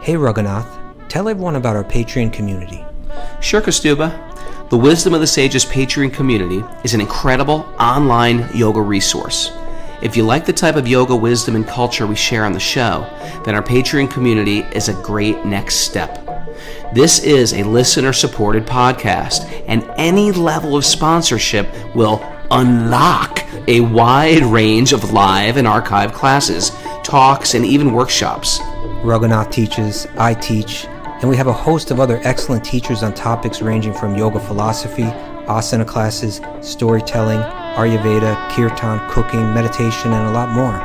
Hey Raghunath, tell everyone about our Patreon community. Sure, Kastuba. The Wisdom of the Sages Patreon community is an incredible online yoga resource. If you like the type of yoga wisdom and culture we share on the show, then our Patreon community is a great next step. This is a listener-supported podcast, and any level of sponsorship will unlock a wide range of live and archived classes, talks, and even workshops. Raghunath teaches, I teach, and we have a host of other excellent teachers on topics ranging from yoga philosophy, asana classes, storytelling, Ayurveda, kirtan, cooking, meditation, and a lot more.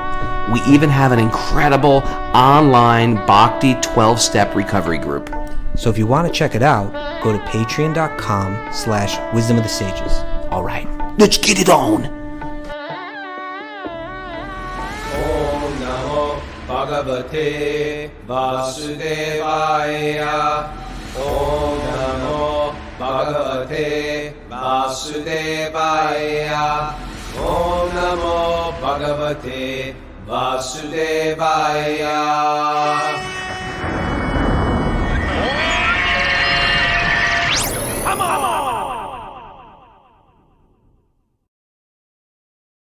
We even have an incredible online Bhakti 12-step recovery group. So if you want to check it out, go to patreon.com/wisdom of the sages. All right, let's get it on. Om Namo Bhagavate Vasudevaya. Om Namo Bhagavate Vasudevaya. Om Namo Bhagavate Vasudevaya.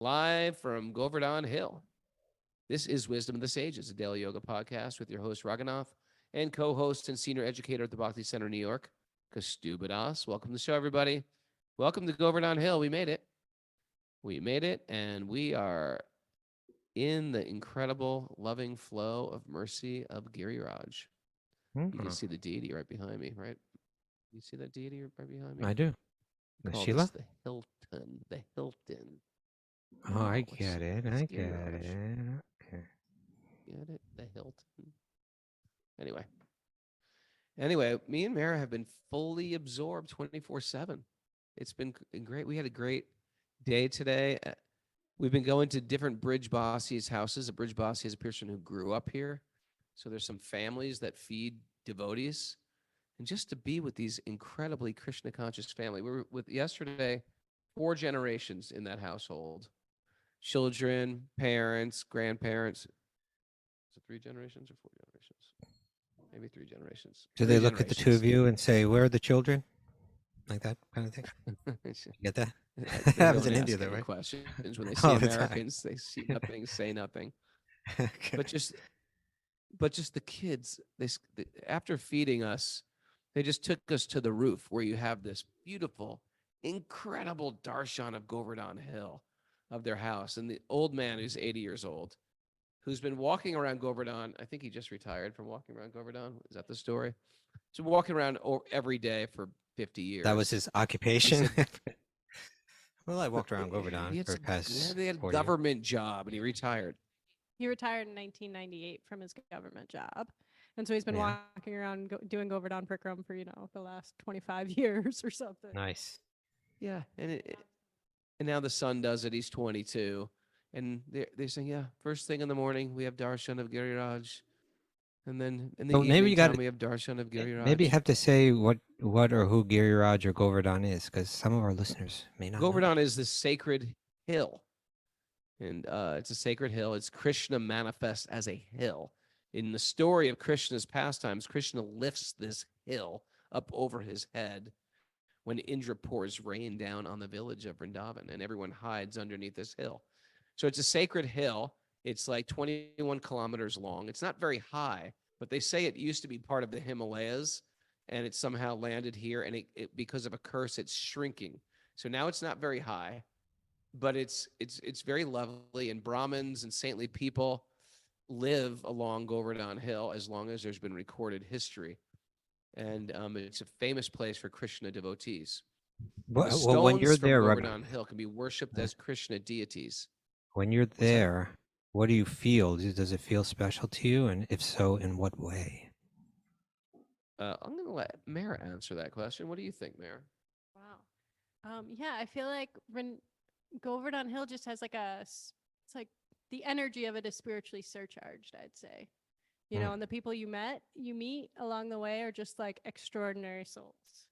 Live from Govardhan Hill. This is Wisdom of the Sages, a daily yoga podcast with your host, Raghunath, and co-host and senior educator at the Bhakti Center, New York, Kastuba Das. Welcome to the show, everybody. Welcome to Govardhan Hill. We made it. We made it, and we are in the incredible, loving flow of mercy of Giriraj. You can see the deity right behind me, right? You see that deity right behind me? I do. We call Sheila? this the Hilton. The Hilton. Oh, I It's- get it. it's I get Giriraj. it. Okay. Get it? The Hilton. Anyway, me and Mara have been fully absorbed 24/7. It's been great. We had a great day today. We've been going to different Bridge Bossi's houses. A Bridge Bossi is a person who grew up here. So there's some families that feed devotees. And just to be with these incredibly Krishna conscious family. We were with yesterday 4 generations in that household. Children, parents, grandparents. Is it 3 generations or 4 generations? Maybe 3 generations. Do they look at the two of you and say, "Where are the children?" Like that kind of thing? You get that? They Happens don't in ask India, though, any right? questions when they see All the time. Americans. They see nothing, say nothing. Okay. But just the kids. After feeding us, they just took us to the roof where you have this beautiful, incredible darshan of Govardhan Hill of their house, and the old man who's 80 years old, who's been walking around Govardhan. I think he just retired from walking around Govardhan. Is that the story? So walking around every day for 50 years. That was his occupation. Well, I walked around He Govardhan had for the some- past They had a 40 years. government job, and he retired. He retired in 1998 from his government job. And so he's been Yeah. walking around doing Govardhan Prikram for, the last 25 years or something. Nice. Yeah, and now the son does it. He's 22, and they're saying, yeah, first thing in the morning we have darshan of Giriraj, and then in the So evening maybe you time gotta- we have darshan of Giriraj. Maybe you have to say what or who Giriraj or Govardhan is, because some of our listeners may not know. Govardhan is the sacred hill, and it's a sacred hill. It's Krishna manifest as a hill. In the story of Krishna's pastimes, Krishna lifts this hill up over his head when Indra pours rain down on the village of Vrindavan, and everyone hides underneath this hill. So it's a sacred hill. It's like 21 kilometers long. It's not very high, but they say it used to be part of the Himalayas, and it somehow landed here, and it because of a curse, it's shrinking. So now it's not very high, but it's very lovely, and Brahmins and saintly people live along Govardhan Hill as long as there's been recorded history. And it's a famous place for Krishna devotees. Well, The well, when stones you're from there, Govardhan Hill can be worshipped as Krishna deities. when you're that? there, what do you feel? Does it feel special to you? And if so, in what way? I'm going to let Mara answer that question. What do you think, Mara? Wow. Yeah, I feel like Govardhan Hill just has it's like the energy of it is spiritually surcharged, I'd say. And the people you meet along the way are just like extraordinary souls.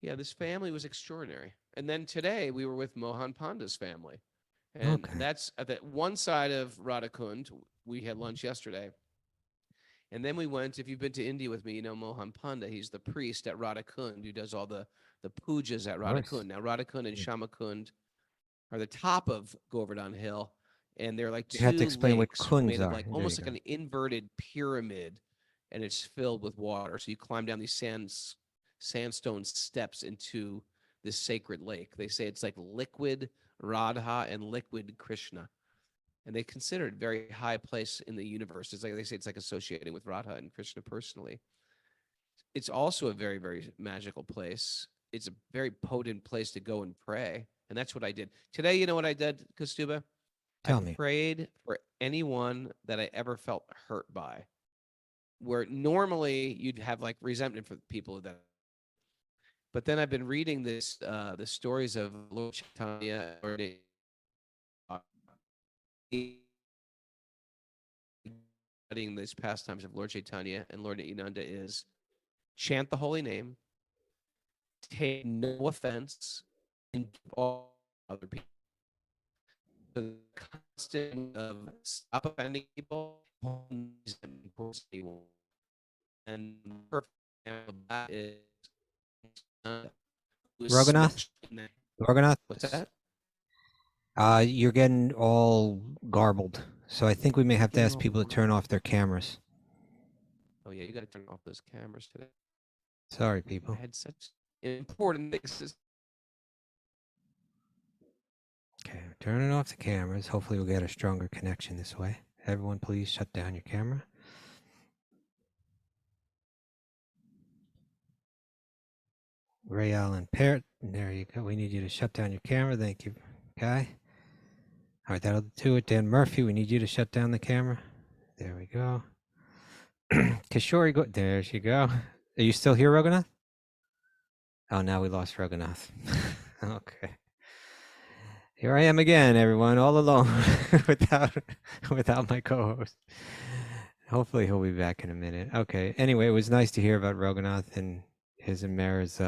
Yeah, this family was extraordinary. And then today we were with Mohan Panda's family. And Okay. that's at the one side of Radhakund. We had lunch yesterday. And then we went, if you've been to India with me, you know Mohan Panda. He's the priest at Radha Kund who does all the pujas at Radha course. Kund. Now, Radha Kund and Yeah. Shama Kund are the top of Govardhan Hill, and they're like You have to two explain what lakes kunds made of are. like There almost you like an inverted pyramid, and it's filled with water. So you climb down these sandstone steps into this sacred lake. They say it's like liquid Radha and liquid Krishna. And they consider it a very high place in the universe. It's like they say it's like associating with Radha and Krishna personally. It's also a very, very magical place. It's a very potent place to go and pray. And that's what I did. Today, you know what I did, Kastuba? Tell I me. prayed for anyone that I ever felt hurt by. Where normally you'd have like resentment for people that. But then I've been reading this the stories of Lord Chaitanya or studying these pastimes of Lord Chaitanya and Lord Nityananda is chant the holy name, take no offense, and give all other people. The constant of stop offending people, and the perfect example of that is Raghunath? Raghunath? What's that? You're getting all garbled, so I think we may have to ask people to turn off their cameras. Oh yeah, you got to turn off those cameras today. Sorry, I people. had such important things. Okay, turning off the cameras. Hopefully we'll get a stronger connection this way. Everyone, please shut down your camera. Ray Allen Parrott, there you go. We need you to shut down your camera. Thank you, Guy. All right, that'll do it. Dan Murphy, we need you to shut down the camera. There we go. Kishori, go. There she go. Are you still here, Raghunath? Oh, now we lost Raghunath. Okay. Here I am again, everyone, all alone without my co-host. Hopefully he'll be back in a minute. Okay. Anyway, it was nice to hear about Raghunath and his and Mara's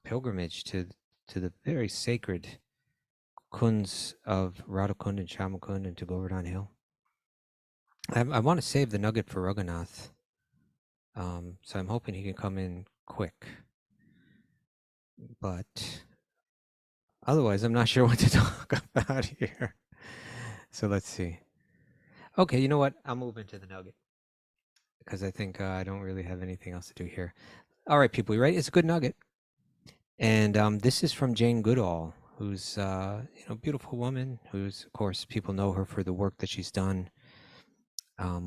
pilgrimage to the very sacred kunds of Radha Kund and Shama Kund and to Govardhan Hill. I want to save the nugget for Raghunath, so I'm hoping he can come in quick. But otherwise, I'm not sure what to talk about here. So let's see. Okay, you know what? I'll move into the nugget because I think I don't really have anything else to do here. All right, people, you ready? It's a good nugget. And this is from Jane Goodall, who's a beautiful woman who's, of course, people know her for the work that she's done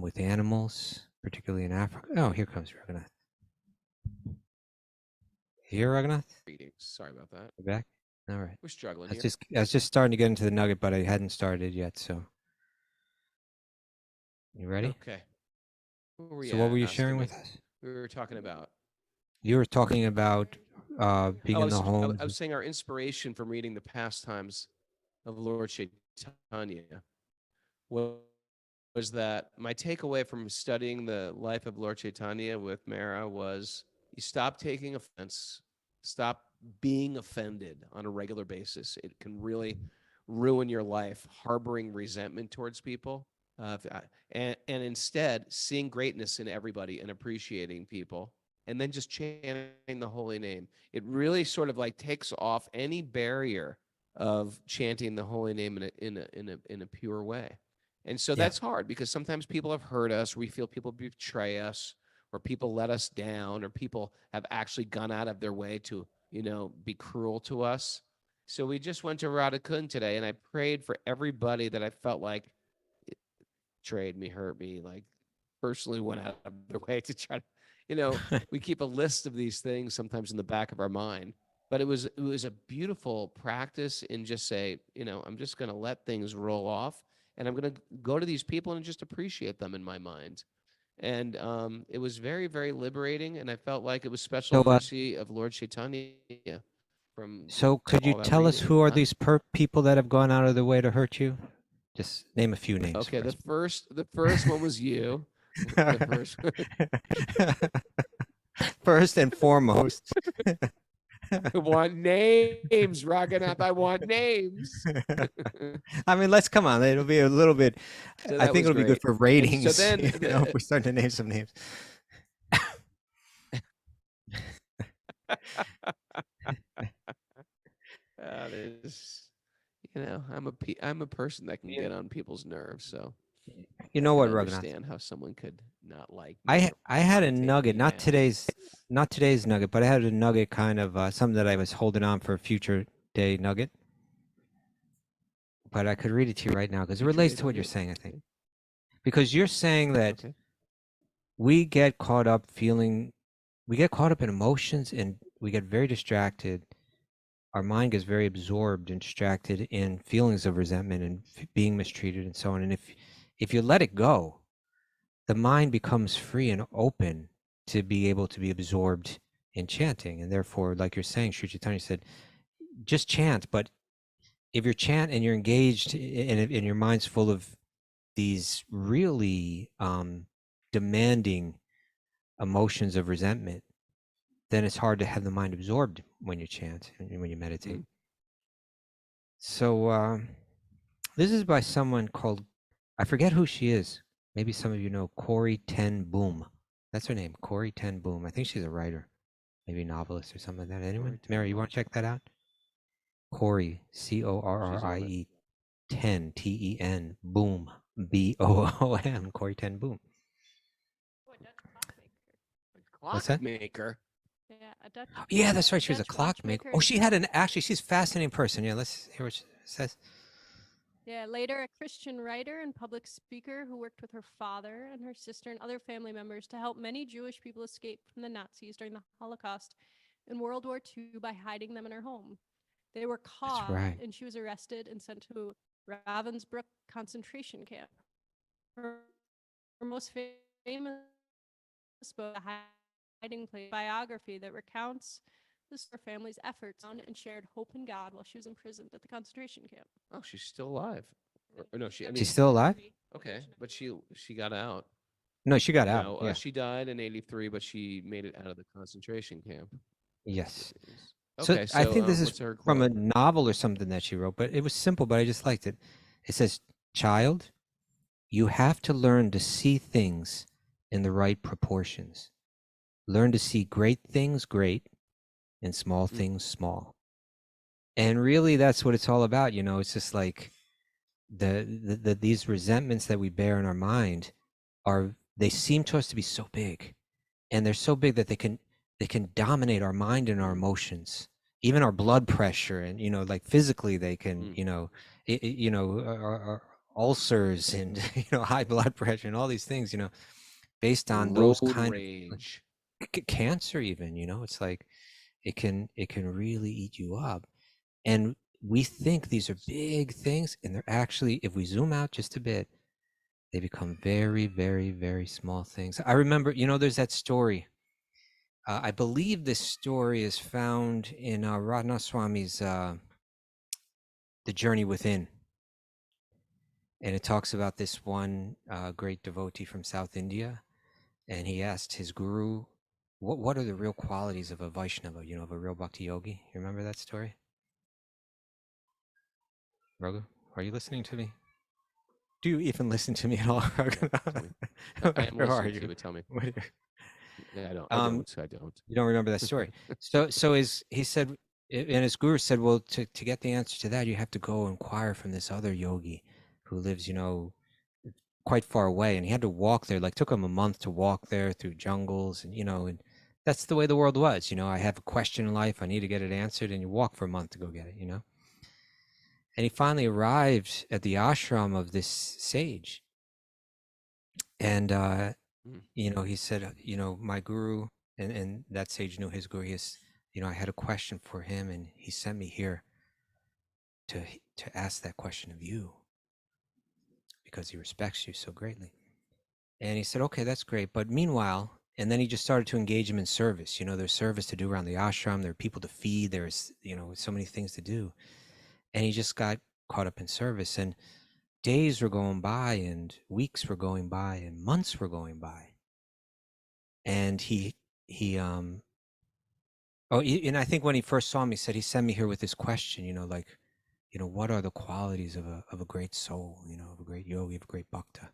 with animals, particularly in Africa. Oh, here comes Raghunath. Here, Raghunath? Greetings. Sorry about that. You back? All right. We're struggling I here. was just starting to get into the nugget, but I hadn't started yet. So, you ready? Okay. So, what were you sharing with us? We were talking about. You were talking about being in the home. I was saying our inspiration from reading the pastimes of Lord Chaitanya was that my takeaway from studying the life of Lord Chaitanya with Mara was you stop taking offense, stop being offended on a regular basis. It can really ruin your life, harboring resentment towards people. And instead seeing greatness in everybody and appreciating people, and then just chanting the holy name. It really sort of like takes off any barrier of chanting the holy name in a pure way. And so that's hard because sometimes people have hurt us, or we feel people betray us, or people let us down, or people have actually gone out of their way to, be cruel to us. So we just went to Radha Kund today, and I prayed for everybody that I felt like betrayed me, hurt me, like personally went out of their way to try to, we keep a list of these things sometimes in the back of our mind. But it was a beautiful practice in just say, I'm just going to let things roll off, and I'm going to go to these people and just appreciate them in my mind. And it was very, very liberating, and I felt like it was special mercy of Lord Chaitanya. So could you tell us who are these people that have gone out of their way to hurt you? Just name a few names. Okay, the first one was you. First and foremost. I want names, Raghunath. I want names. I mean, let's come on. It'll be a little bit. So I that think was it'll be good great. for And ratings. so then, If we start to name some names. there's, I'm a person that can get on people's nerves. So You I know can what, Raghunath? understand how someone could not like me. I had a or take nugget, me not as- today's nugget, but I had a nugget kind of something that I was holding on for a future day nugget. But I could read it to you right now because it Future relates day to what you're nugget. saying, I think. Because you're saying that Okay. we get caught up in emotions and we get very distracted. Our mind gets very absorbed and distracted in feelings of resentment and being mistreated and so on. And if you let it go, the mind becomes free and open to be able to be absorbed in chanting. And therefore, like you're saying, Sri Chaitanya said, just chant. But if you're chant and you're engaged and your mind's full of these really demanding emotions of resentment, then it's hard to have the mind absorbed when you chant and when you meditate. So this is by someone called, I forget who she is. Maybe some of you know Corey Ten Boom. That's her name, Corey Ten Boom. I think she's a writer, maybe a novelist or something like that. Anyone? Mary, you want to check that out? Corey, Corrie, 10, Ten, Boom, Boom, Corey Ten Boom. What's that? Clockmaker. Yeah, a Dutch. Yeah, that's right. She was a Dutch clockmaker. watchmaker. Oh, she had she's a fascinating person. Yeah, let's hear what she says. Yeah, later a Christian writer and public speaker who worked with her father and her sister and other family members to help many Jewish people escape from the Nazis during the Holocaust and World War II by hiding them in her home. They were caught right. and she was arrested and sent to Ravensbrück concentration camp. Her most famous book, A Hiding Place, biography that recounts her family's efforts on and shared hope in God while she was imprisoned at the concentration camp. Oh, she's still alive. Or no, She's still alive? Okay, but she got out. No, she got You out. know, Yeah. she died in '83, but she made it out of the concentration camp. Yes. Okay, So I think this is what's her from a quote? novel or something that she wrote, but it was simple, but I just liked it. It says, "Child, you have to learn to see things in the right proportions. Learn to see great things great and small things small." And really that's what it's all about, you know. It's just like these resentments that we bear in our mind they seem to us to be so big, and they're so big that they can dominate our mind and our emotions, even our blood pressure, and you know, like physically they can you know, our ulcers and you know, high blood pressure and all these things, you know, based on those Road kind rage. of cancer even, you know. It's like it can really eat you up. And we think these are big things, and they're actually, if we zoom out just a bit, they become very, very, very small things. I remember, you know, there's that story. I believe this story is found in Radha Swami's The Journey Within. And it talks about this one great devotee from South India. And he asked his guru, what are the real qualities of a Vaishnava, you know, of a real Bhakti-yogi? You remember that story? Raghu, are you listening to me? Do you even listen to me at all? I am Where are listening you? to you, but tell me. Yeah, I don't. I don't. You don't remember that story. So he said, and his guru said, well, to get the answer to that, you have to go inquire from this other yogi who lives, you know, quite far away. And he had to walk there. Like, took him a month to walk there through jungles, and you know, and that's the way the world was. You know, I have a question in life, I need to get it answered, and you walk for a month to go get it, you know. And he finally arrived at the ashram of this sage. And you know, he said, you know, my guru, and that sage knew his guru. You know, I had a question for him, and he sent me here to ask that question of you because he respects you so greatly. And he said, okay, that's great. But meanwhile, and then he just started to engage him in service. You know, there's service to do around the ashram. There are people to feed. There's, you know, so many things to do. And he just got caught up in service. And days were going by, and weeks were going by, and months were going by. And he Oh, and I think when he first saw me, he said he sent me here with this question, like, what are the qualities of a great soul, of a great yogi, of a great bhakta?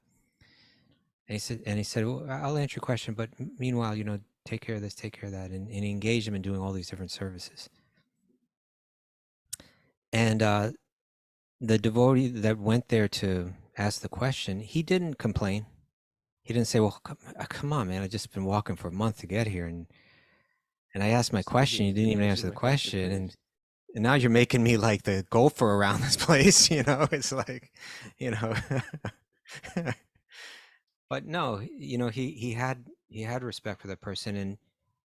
And he said, well, I'll answer your question, but meanwhile, take care of this, take care of that. And he engaged him in doing all these different services. And the devotee that went there to ask the question, he didn't complain. He didn't say, well, come on, man, I've just been walking for a month to get here. And I asked my question, you didn't even answer the question. And now you're making me like the gopher around this place, it's like, but no, he had respect for that person, and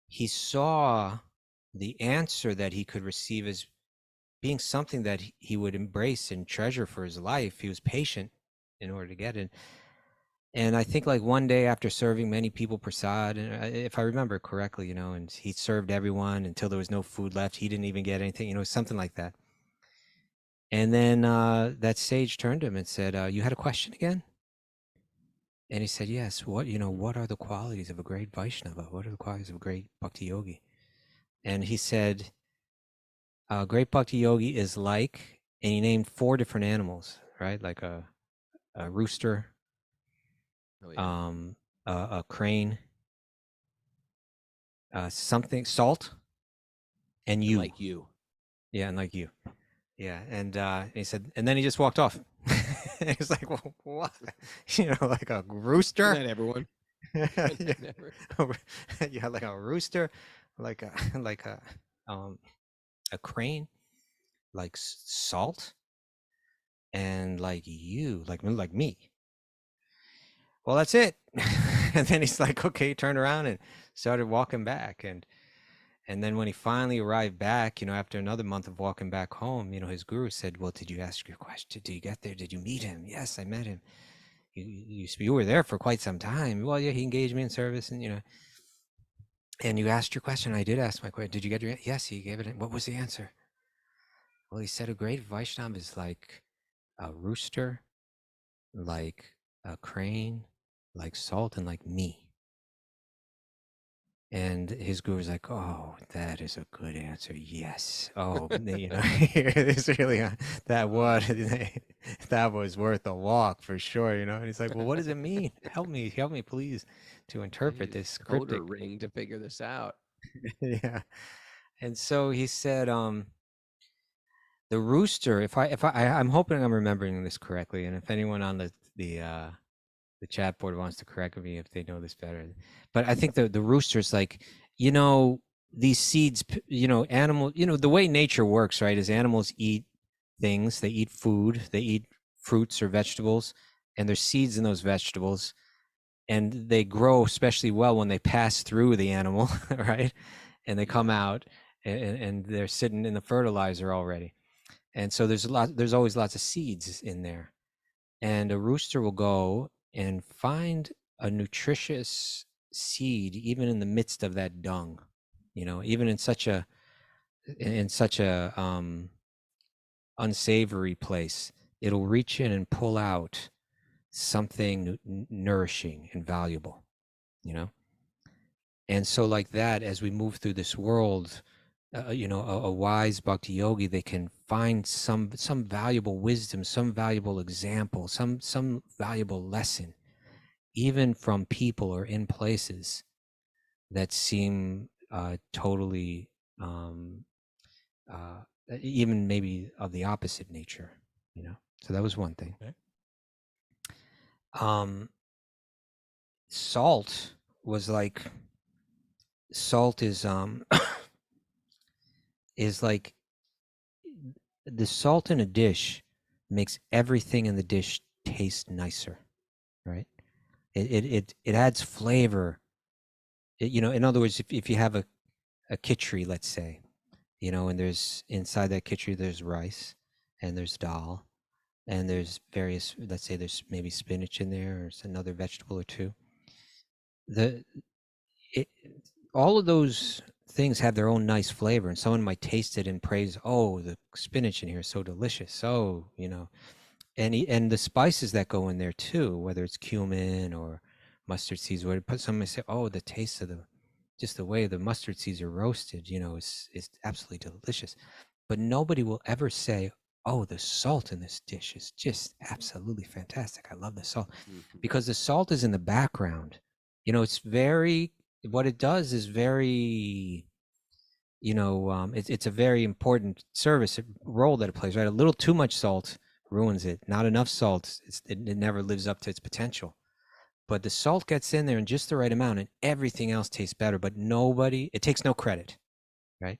he saw the answer that he could receive as being something that he would embrace and treasure for his life. He was patient in order to get it. And I think like one day after serving many people prasad, and if I remember correctly, and he served everyone until there was no food left. He didn't even get anything, something like that. And then that sage turned to him and said, you had a question again? And he said, yes. What are the qualities of a great Vaishnava? What are the qualities of a great Bhakti-yogi? And he said, a great Bhakti-yogi is like, and he named 4 different animals, right? Like a rooster, a crane, something, salt, and you. Like you. Yeah, and like you. Yeah, and he said, and then he just walked off. He was like, well, what? Like a rooster? Good night, everyone. Yeah, like a rooster, like a crane, like salt, and like you, like me. Well, that's it. And then he's like, okay, turned around and started walking back. And then when he finally arrived back, after another month of walking back home, his guru said, well, did you ask your question? Did you get there? Did you meet him? Yes, I met him. You were there for quite some time. Well, yeah, he engaged me in service, and and you asked your question. I did ask my question. Did you get your? Yes, he gave it. What was the answer? Well, he said a great Vaishnava is like a rooster, like a crane, like salt, and like me. And his guru was like, oh, that is a good answer. Yes. Oh, it's really, that was worth a walk for sure, And he's like, well, what does it mean? Help me, please, to interpret this cryptic ring to figure this out. Yeah. And so he said, the rooster, I'm hoping I'm remembering this correctly. And if anyone on the chat board wants to correct me if they know this better, but I think the rooster's like, these seeds, animal, the way nature works, right, is animals eat things, they eat food, they eat fruits or vegetables, and there's seeds in those vegetables, and they grow especially well when they pass through the animal, right, and they come out and they're sitting in the fertilizer already, and so there's always lots of seeds in there, and a rooster will go and find a nutritious seed even in the midst of that dung, even in such a unsavory place. It'll reach in and pull out something nourishing and valuable, and so like that, as we move through this world, a wise bhakti yogi, they can find some valuable wisdom, some valuable example, some valuable lesson, even from people or in places that seem totally even maybe of the opposite nature, so that was one thing. Okay. Salt was like, salt is is like, the salt in a dish makes everything in the dish taste nicer, right? It adds flavor. In other words, if you have a khichdi, let's say, and there's inside that khichdi there's rice and there's dal and there's various, let's say there's maybe spinach in there or another vegetable or two. All of those things have their own nice flavor, and someone might taste it and praise, oh, the spinach in here is so delicious. Oh, and the spices that go in there too, whether it's cumin or mustard seeds, where some may say, oh, the taste of the just the way the mustard seeds are roasted, is absolutely delicious. But nobody will ever say, oh, the salt in this dish is just absolutely fantastic. I love the salt. Because the salt is in the background. It's very, what it does is very, it's a very important role that it plays, right? A little too much salt ruins it. Not enough salt, it never lives up to its potential. But the salt gets in there in just the right amount, and everything else tastes better. But it takes no credit, right?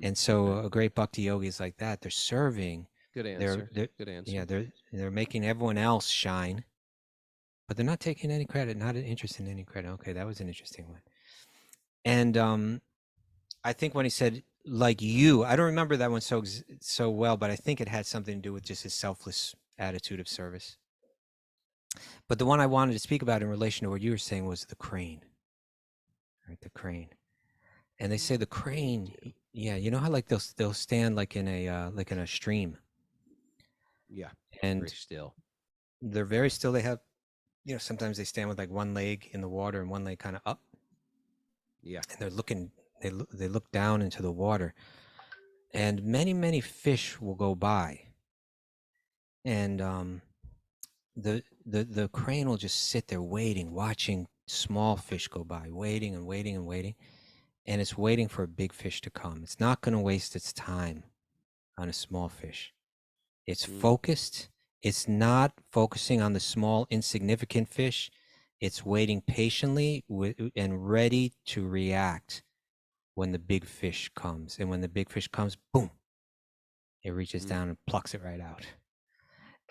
And so a great bhakti-yogi is like that. They're serving. Good answer. Good answer. Yeah, they're making everyone else shine, but they're not taking any credit, not interested in any credit. Okay, that was an interesting one. And I think when he said, like you, I don't remember that one so well, but I think it had something to do with just his selfless attitude of service. But the one I wanted to speak about in relation to what you were saying was the crane, right? The crane. And they say the crane, yeah, you know how like they'll stand like in a stream. Yeah. And very still. They're very still. They have, sometimes they stand with like one leg in the water and one leg kind of up. Yeah. And they're looking, they look down into the water, and many, many fish will go by. And the crane will just sit there waiting, watching small fish go by, waiting and waiting and waiting. And it's waiting for a big fish to come. It's not going to waste its time on a small fish. It's focused. It's not focusing on the small, insignificant fish. It's waiting patiently and ready to react when the big fish comes. And when the big fish comes, boom, it reaches down and plucks it right out.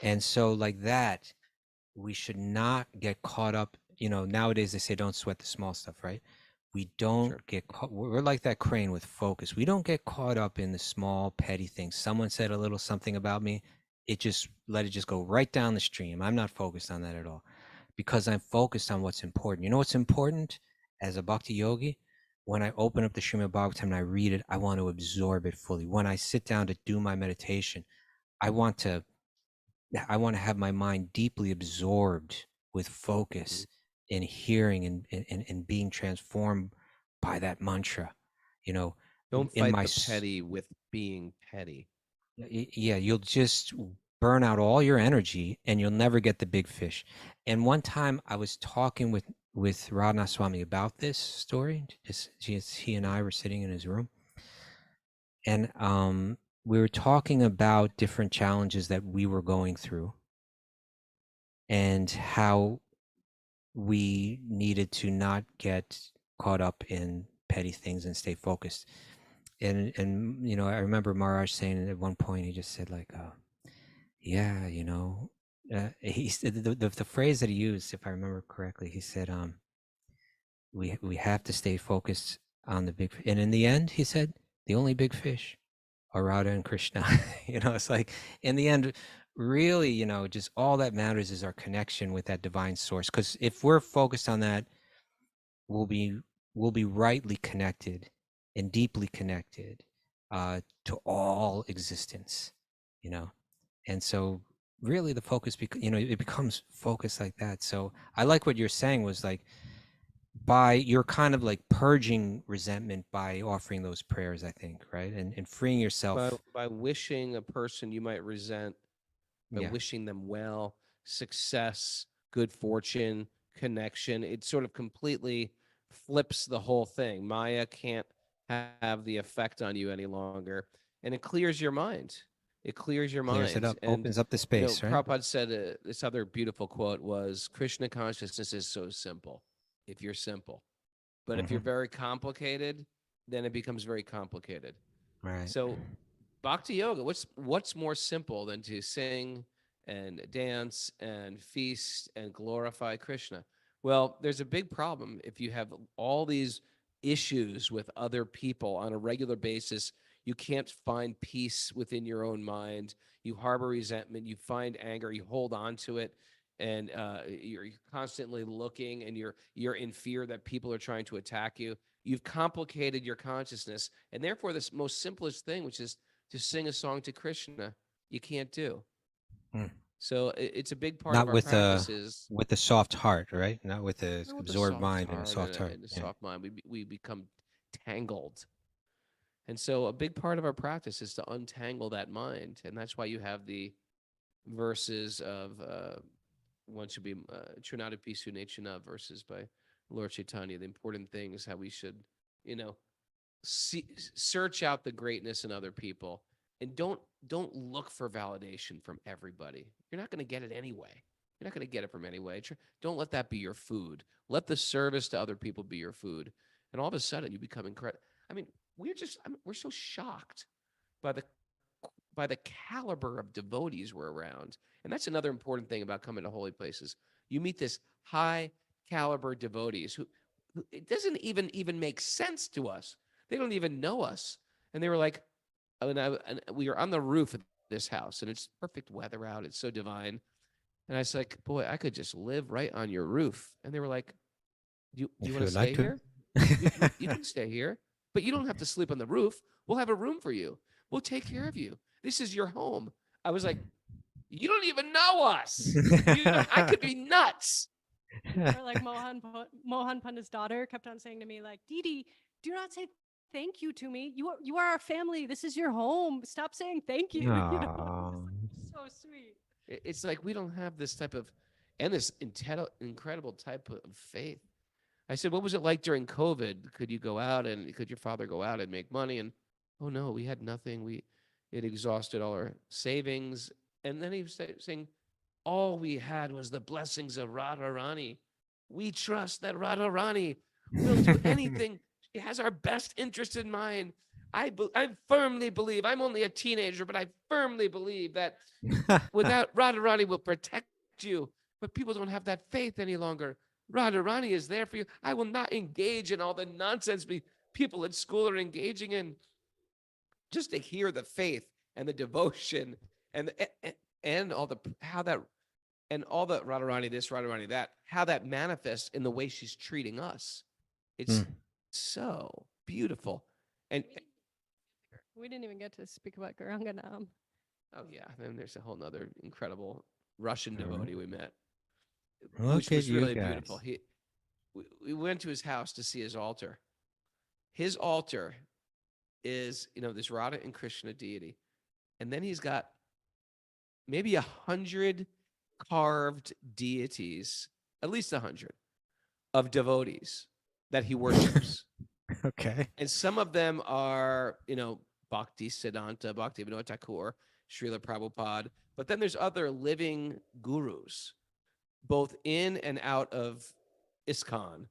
And so like that, we should not get caught up. Nowadays they say don't sweat the small stuff, right? We don't get caught. We're like that crane with focus. We don't get caught up in the small, petty things. Someone said a little something about me. Let it just go right down the stream. I'm not focused on that at all, because I'm focused on what's important. You know what's important as a bhakti yogi? When I open up the Srimad Bhagavatam and I read it, I want to absorb it fully. When I sit down to do my meditation, I want to have my mind deeply absorbed with focus in hearing and being transformed by that mantra. Don't fight the petty with being petty. Yeah, you'll just burn out all your energy and you'll never get the big fish. And one time I was talking with Radha Swami about this story. He and I were sitting in his room, and we were talking about different challenges that we were going through and how we needed to not get caught up in petty things and stay focused. And I remember Maharaj saying at one point, he just said like, yeah, he said the phrase that he used, if I remember correctly, he said, we have to stay focused on the big, and in the end, he said, the only big fish are Radha and Krishna. It's like in the end, really, just all that matters is our connection with that divine source. Because if we're focused on that, we'll be rightly connected and deeply connected to all existence, and so really the focus, it becomes focused like that. So I like what you're saying was like, you're kind of like purging resentment by offering those prayers, I think, right? And freeing yourself by wishing a person you might resent, by wishing them well, success, good fortune, connection. It sort of completely flips the whole thing. Maya can't have the effect on you any longer, and it clears your mind. It clears your clears mind. it up, and, opens up the space, right? Prabhupada said this other beautiful quote was, Krishna consciousness is so simple if you're simple. But if you're very complicated, then it becomes very complicated. Right. So Bhakti Yoga, what's more simple than to sing and dance and feast and glorify Krishna? Well, there's a big problem if you have all these issues with other people on a regular basis. You can't find peace within your own mind. You harbor resentment. You find anger. You hold on to it, and you're constantly looking, and you're in fear that people are trying to attack you. You've complicated your consciousness, and therefore, this most simplest thing, which is to sing a song to Krishna, you can't do. So it's a big part Not of our with practices. a soft heart, right? Not with a Not with a absorbed soft mind and a heart soft heart. and a Yeah. soft mind. We become tangled. And so a big part of our practice is to untangle that mind. And that's why you have the verses of one should be Trinada Pisu Nechana verses by Lord Chaitanya, the important things, how we should, you know, search out the greatness in other people, and don't look for validation from everybody. You're not going to get it anyway. You're not going to get it from anyway. Don't let that be your food. Let the service to other people be your food, and all of a sudden you become incredible. I mean, we're so shocked by the caliber of devotees we're around, and that's another important thing about coming to holy places. You meet this high caliber devotees who it doesn't even make sense to us. They don't even know us. And they were like, and we were on the roof of this house, and it's perfect weather out. It's so divine. And I was like, boy, I could just live right on your roof. And they were like, you If want you to would like stay to. here? You can stay here, but you don't have to sleep on the roof. We'll have a room for you. We'll take care of you. This is your home. I was like, you don't even know us. I could be nuts. Or like Mohan Pandit's daughter kept on saying to me, like, Didi, do not say thank you to me. You are our family. This is your home. Stop saying thank you. You know, Aw. so sweet. It's like we don't have this type of, and this incredible type of faith. I said, what was it like during COVID? Could you go out and could your father go out and make money? And oh no, we had nothing. It exhausted all our savings. And then he was saying, all we had was the blessings of Radharani. We trust that Radharani will do anything. She has our best interest in mind. I firmly believe, I'm only a teenager, but I firmly believe that without Radharani will protect you. But people don't have that faith any longer. Radharani is there for you. I will not engage in all the nonsense people at school are engaging in. Just to hear the faith and the devotion and all the all the Radharani this, Radharani that, how that manifests in the way she's treating us. It's so beautiful. And we didn't even get to speak about Garanganam. oh yeah, then there's a whole nother incredible Russian devotee we met, Look which at was you really guys. beautiful. We went to his house to see his altar. His altar is, this Radha and Krishna deity. And then he's got maybe 100 carved deities, at least 100 of devotees that he worships. Okay. And some of them are, Bhakti Siddhanta, Bhakti Vinod Thakur, Srila Prabhupada. But then there's other living gurus, both in and out of ISKCON.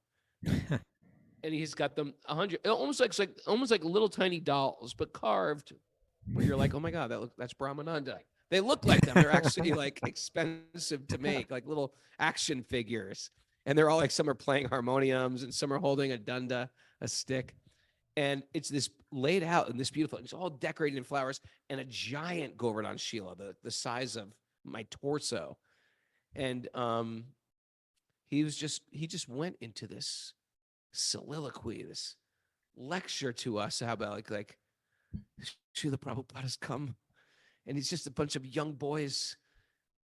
And he's got them 100, almost like little tiny dolls, but carved, where you're like, oh my God, that's Brahmananda. They look like them. They're actually like expensive to make, like little action figures. And they're all like, some are playing harmoniums and some are holding a dunda, a stick. And it's this laid out in this beautiful, it's all decorated in flowers, and a giant Govardhan Shila, the size of my torso. And he just went into this soliloquy, this lecture to us about like Srila Prabhupada has come, and he's just a bunch of young boys,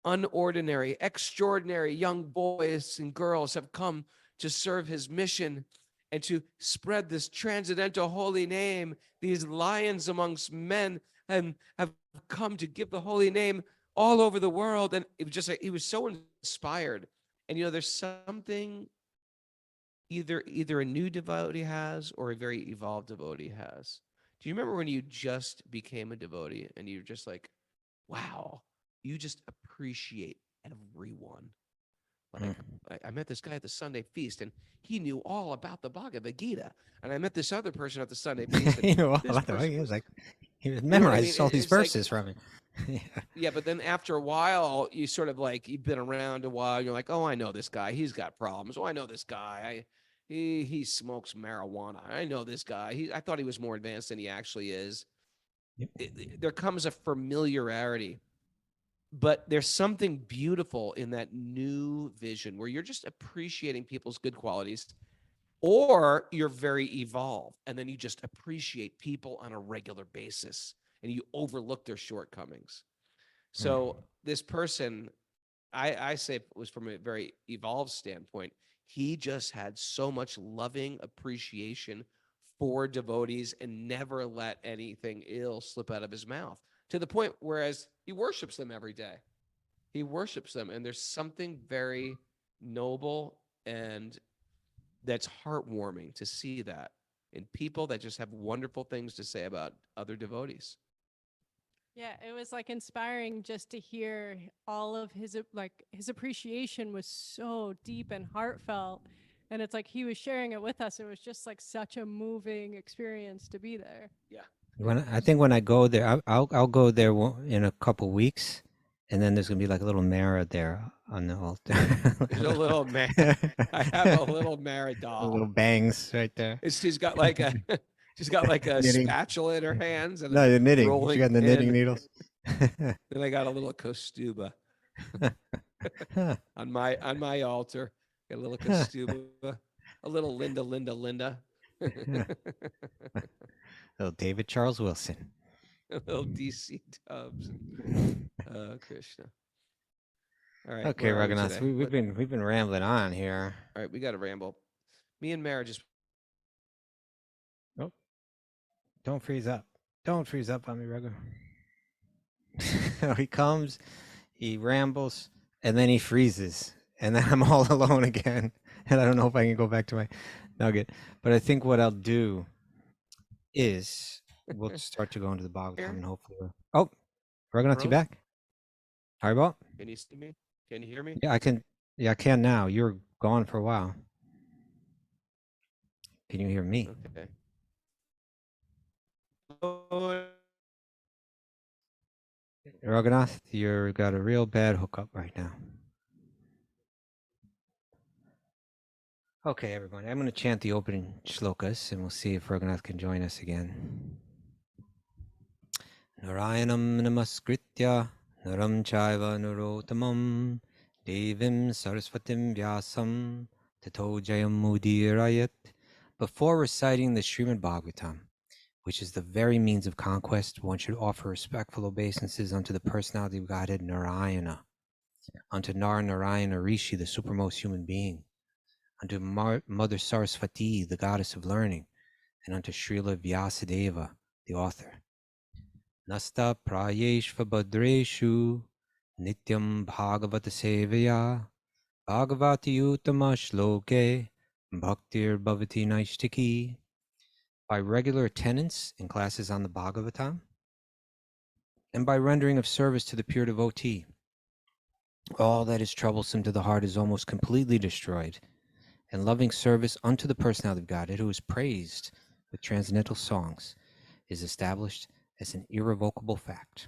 unordinary, extraordinary young boys and girls have come to serve his mission and to spread this transcendental holy name. These lions amongst men and have come to give the holy name all over the world. And it was just like, he was so inspired. And there's something either a new devotee has or a very evolved devotee has. Do you remember when you just became a devotee and you're just like, wow, you just appreciate everyone? Like, I met this guy at the Sunday feast and he knew all about the Bhagavad Gita. And I met this other person at the Sunday feast. He knew all this about the person he was was- like, he know what I memorized mean? all these It's like- verses from it. Yeah. Yeah, but then after a while, you sort of like, you've been around a while. You're like, oh, I know this guy. He's got problems. Oh, I know this guy. He smokes marijuana. I know this guy. I thought he was more advanced than he actually is. Yep. There comes a familiarity, but there's something beautiful in that new vision where you're just appreciating people's good qualities, or you're very evolved and then you just appreciate people on a regular basis and you overlook their shortcomings. So this person, I say it was from a very evolved standpoint. He just had so much loving appreciation for devotees and never let anything ill slip out of his mouth, to the point whereas he worships them every day. He worships them, and there's something very noble and that's heartwarming to see that in people that just have wonderful things to say about other devotees. Yeah, it was like inspiring just to hear all of his his appreciation was so deep and heartfelt, and it's like he was sharing it with us. It was just like such a moving experience to be there. Yeah. I think when I go there, I'll go there in a couple weeks, and then there's gonna be like a little Mara there on the altar. There's a little Mara. I have a little Mara doll. Little bangs right there. She's got like a Knitting. spatula in her hands and No, the knitting. She rolling got the knitting pin. needles. Then I got a little Kostuba on my altar. Got a little Kostuba, a little Linda. Little David Charles Wilson. A little DC Tubbs. Krishna. All right. Okay, where are we Raghunath, today? we've been rambling on here. All right, we got to ramble. Me and Mara just Don't freeze up. Don't freeze up on me, Raghu. He comes, he rambles, and then he freezes. And then I'm all alone again. And I don't know if I can go back to my nugget. But I think what I'll do is we'll start to go into the Bhagavatam and hopefully oh, Raghunath, you back? Haribol? Can you see me? Can you hear me? Yeah, I can. Yeah, I can now. You were gone for a while. Can you hear me? Okay. Raghunath, you've got a real bad hookup right now. Okay, everyone. I'm going to chant the opening shlokas, and we'll see if Raghunath can join us again. Narayanam namaskritya naram chaiva narotamam devim saraswatim vyasam tato jayam mudirayat. Before reciting the Srimad Bhagavatam, which is the very means of conquest, one should offer respectful obeisances unto the personality of Godhead Narayana, unto Narayana Rishi, the supremmost human being, unto Mother Saraswati, the goddess of learning, and unto Srila Vyasadeva, the author. Nasta prayeshva badreshu nityam bhagavata sevaya bhagavati uttama shloke bhaktir bhavati naishtiki. By regular attendance in classes on the Bhagavatam, and by rendering of service to the pure devotee, all that is troublesome to the heart is almost completely destroyed, and loving service unto the personality of Godhead, who is praised with transcendental songs, is established as an irrevocable fact.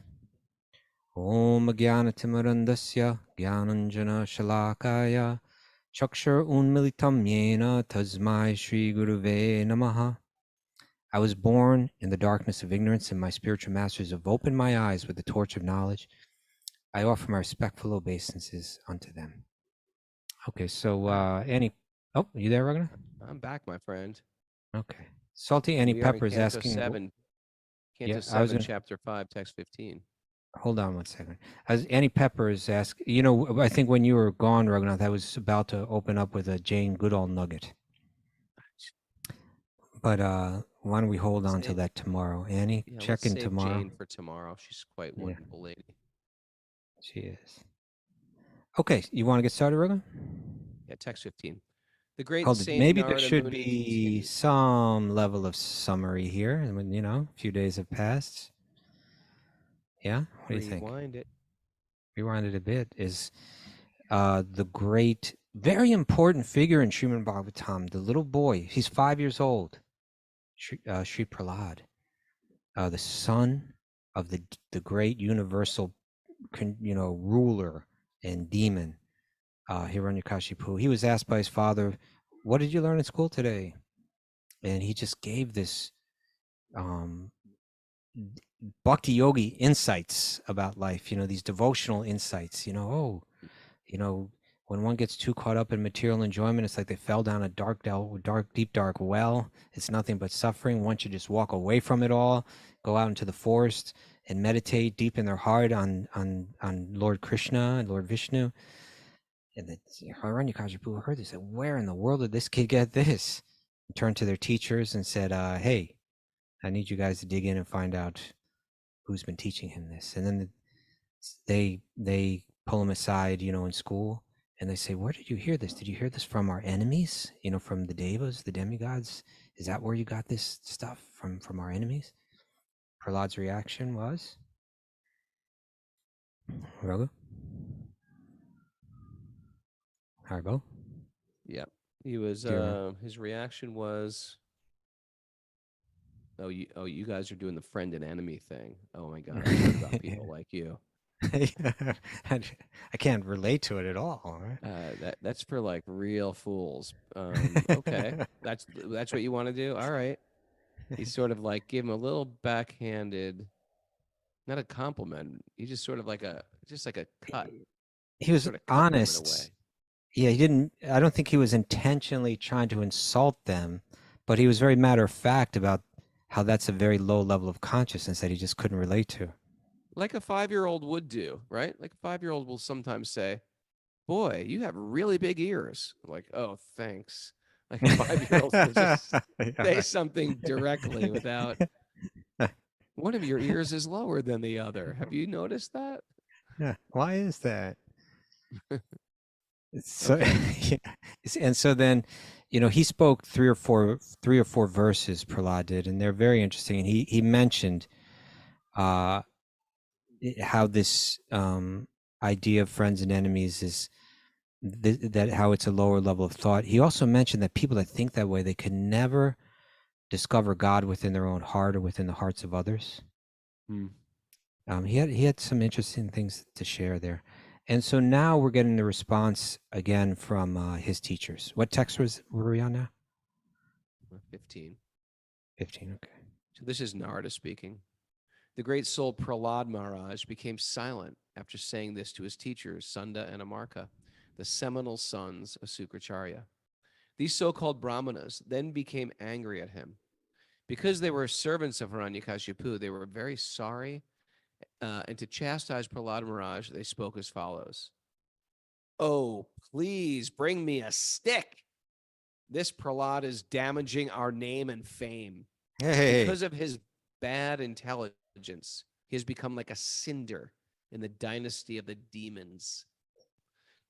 Om Jnanatimirandasya Jnananjana Shalakaya Chakshur Unmilitam Yena Tasmai Shri Guruve Namaha. I was born in the darkness of ignorance, and my spiritual masters have opened my eyes with the torch of knowledge. I offer my respectful obeisances unto them. Okay, so Annie, oh, are you there, Raghunath? I'm back, my friend. Okay. Salty Annie We are in Pepper is Canto asking. 7, Canto Yeah, 7, Chapter 5, Text 15. Hold on one second. As Annie Pepper is asking, you know, I think when you were gone, Raghunath, I was about to open up with a Jane Goodall nugget. But why don't we hold on till that tomorrow? Annie, check in tomorrow. Jane for tomorrow. She's quite a wonderful lady. She is. Okay, you want to get started, Raghunath? Yeah, Text 15. The great Hold Saint maybe there Narada should Muni be continues. some level of summary here. I mean, you know, a few days have passed. Yeah, what do you think? Rewind it. Rewind it a bit. Is the great, very important figure in Srimad Bhagavatam, the little boy. He's 5 years old. Sri Prahlad, the son of the great universal, ruler and demon, Hiranyakashipu. He was asked by his father, "What did you learn in school today?" And he just gave this Bhakti-yogi insights about life. You know, these devotional insights. When one gets too caught up in material enjoyment, it's like they fell down a deep, dark well. It's nothing but suffering. One should just walk away from it all, go out into the forest and meditate deep in their heart on Lord Krishna and Lord Vishnu. And the Hiranyakashipu heard this, said, where in the world did this kid get this? And turned to their teachers and said, hey, I need you guys to dig in and find out who's been teaching him this. And then they pull him aside, in school, and they say, where did you hear this? Did you hear this from our enemies? From the devas, the demigods? Is that where you got this stuff from our enemies? Prahlad's reaction was, Raghu? Harbo? Yep. He was, his reaction was, you guys are doing the friend and enemy thing. Oh my God, I heard about people like you. I can't relate to it at all. Right? That's for like real fools. Okay, that's what you want to do. All right. He sort of like gave him a little backhanded, not a compliment. He just sort of like a cut. He was sort of cut them in a honest. way. Yeah, I don't think he was intentionally trying to insult them, but he was very matter of fact about how that's a very low level of consciousness that he just couldn't relate to. Like a 5-year-old would do, right? Like a 5-year-old will sometimes say, boy, you have really big ears. I'm like, oh, thanks. Like a 5-year-old will just say something directly without, one of your ears is lower than the other. Have you noticed that? Yeah. Why is that? So, yeah. And so then, he spoke three or four verses, Prahlad did, and they're very interesting. And he mentioned how this idea of friends and enemies is that how it's a lower level of thought. He also mentioned that people that think that way, they can never discover God within their own heart or within the hearts of others. He had some interesting things to share there. And so now we're getting the response again from his teachers. What text were we on now? 15. 15, okay. So this is Narada speaking. The great soul Prahlad Maharaj became silent after saying this to his teachers, Sunda and Amarka, the seminal sons of Sukracharya. These so-called brahmanas then became angry at him. Because they were servants of Hiranyakashipu, they were very sorry, and to chastise Prahlad Maharaj, they spoke as follows. Oh, please bring me a stick. This Prahlad is damaging our name and fame. Hey. Because of his bad intelligence, he has become like a cinder in the dynasty of the demons.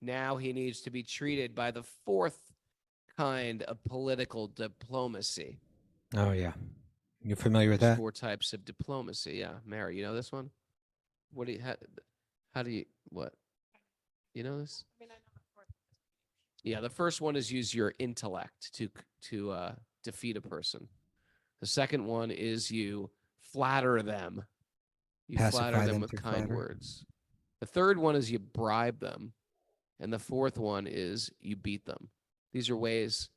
Now he needs to be treated by the fourth kind of political diplomacy. Oh, yeah. You're familiar with There's that? 4 types of diplomacy. Yeah. Mary, you know this one? What do you, how do you, what? You know this? I mean, I know the fourth. Yeah. The first one is use your intellect to defeat a person. The second one is you flatter them. You Pacify flatter them them with through kind flattery. words. The third one is you bribe them. And the fourth one is you beat them. These are ways,